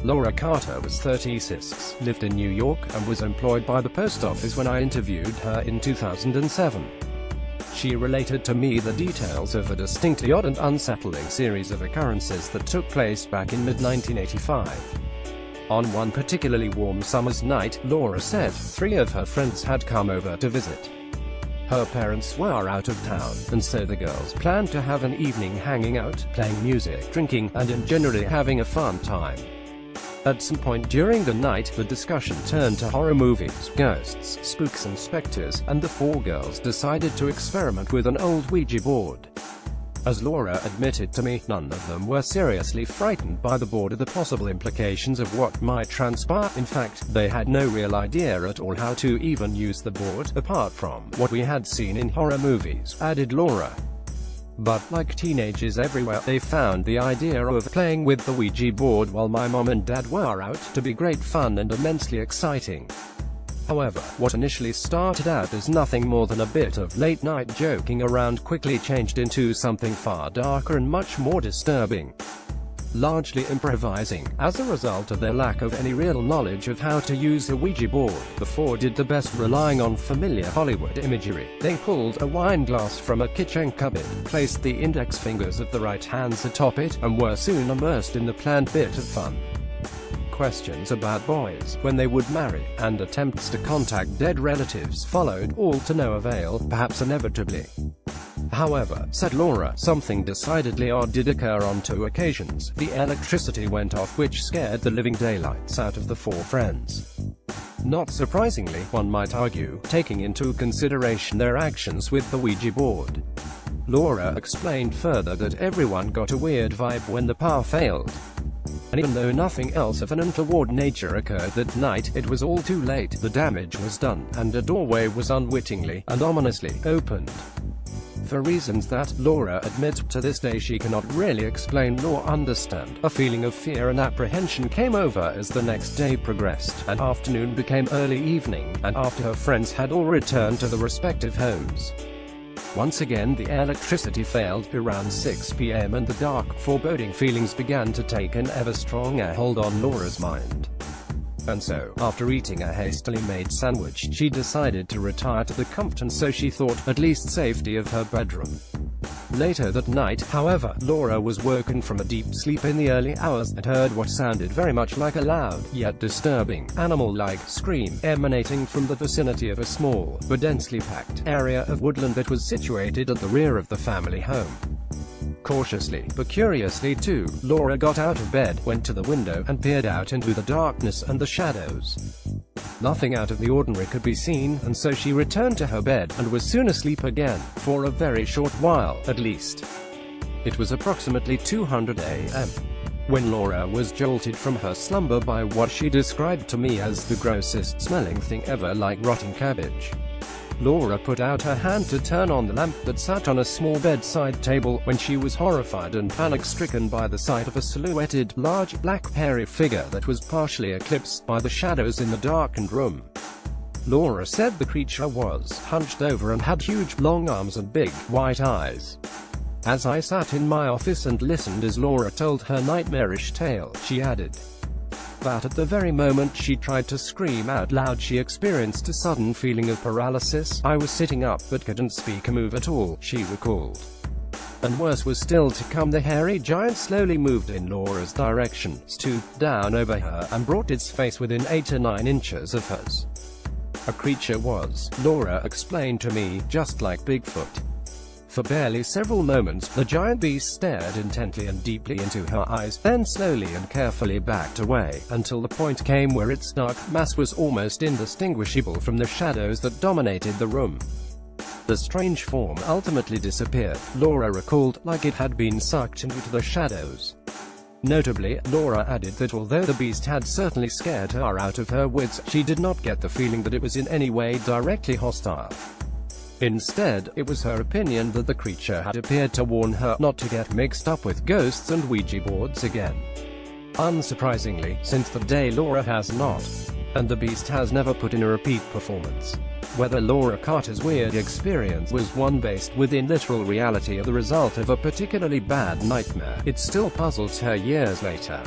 Laura Carter was 36, lived in New York, and was employed by the post office when I interviewed her in 2007. She related to me the details of a distinctly odd and unsettling series of occurrences that took place back in mid-1985. On one particularly warm summer's night, Laura said, 3 of her friends had come over to visit. Her parents were out of town, and so the girls planned to have an evening hanging out, playing music, drinking, and generally having a fun time. At some point during the night, the discussion turned to horror movies, ghosts, spooks and specters, and the 4 girls decided to experiment with an old Ouija board. As Laura admitted to me, none of them were seriously frightened by the board or the possible implications of what might transpire. In fact, they had no real idea at all how to even use the board, apart from what we had seen in horror movies, added Laura. But, like teenagers everywhere, they found the idea of playing with the Ouija board while my mom and dad were out to be great fun and immensely exciting. However, what initially started out as nothing more than a bit of late-night joking around quickly changed into something far darker and much more disturbing. Largely improvising, as a result of their lack of any real knowledge of how to use a Ouija board, the 4 did the best relying on familiar Hollywood imagery. They pulled a wine glass from a kitchen cupboard, placed the index fingers of the right hands atop it, and were soon immersed in the planned bit of fun. Questions about boys, when they would marry, and attempts to contact dead relatives followed, all to no avail, perhaps inevitably. However, said Laura, something decidedly odd did occur on 2 occasions. The electricity went off, which scared the living daylights out of the 4 friends. Not surprisingly, one might argue, taking into consideration their actions with the Ouija board. Laura explained further that everyone got a weird vibe when the power failed. And even though nothing else of an untoward nature occurred that night, it was all too late. The damage was done, and a doorway was unwittingly and ominously opened. For reasons that, Laura admits to this day she cannot really explain nor understand, a feeling of fear and apprehension came over as the next day progressed, and afternoon became early evening, and after her friends had all returned to their respective homes. Once again the electricity failed around 6 p.m. and the dark, foreboding feelings began to take an ever stronger hold on Laura's mind. And so, after eating a hastily made sandwich, she decided to retire to the comfort and so she thought, at least safety of her bedroom. Later that night, however, Laura was woken from a deep sleep in the early hours, and heard what sounded very much like a loud, yet disturbing, animal-like scream, emanating from the vicinity of a small, but densely packed, area of woodland that was situated at the rear of the family home. Cautiously, but curiously too, Laura got out of bed, went to the window, and peered out into the darkness and the shadows. Nothing out of the ordinary could be seen, and so she returned to her bed, and was soon asleep again, for a very short while, at least. It was approximately 2:00 a.m. when Laura was jolted from her slumber by what she described to me as the grossest smelling thing ever, like rotting cabbage. Laura put out her hand to turn on the lamp that sat on a small bedside table, when she was horrified and panic-stricken by the sight of a silhouetted, large, black, hairy figure that was partially eclipsed by the shadows in the darkened room. Laura said the creature was hunched over and had huge, long arms and big, white eyes. As I sat in my office and listened as Laura told her nightmarish tale, she added that at the very moment she tried to scream out loud she experienced a sudden feeling of paralysis. I was sitting up but couldn't speak or move at all, she recalled. And worse was still to come. The hairy giant slowly moved in Laura's direction, stooped down over her, and brought its face within 8 or 9 inches of hers. A creature was, Laura explained to me, just like Bigfoot. For barely several moments, the giant beast stared intently and deeply into her eyes, then slowly and carefully backed away, until the point came where its dark mass was almost indistinguishable from the shadows that dominated the room. The strange form ultimately disappeared, Laura recalled, like it had been sucked into the shadows. Notably, Laura added that although the beast had certainly scared her out of her wits, she did not get the feeling that it was in any way directly hostile. Instead, it was her opinion that the creature had appeared to warn her not to get mixed up with ghosts and Ouija boards again. Unsurprisingly, since the day Laura has not, and the beast has never put in a repeat performance. Whether Laura Carter's weird experience was one based within literal reality or the result of a particularly bad nightmare, it still puzzles her years later.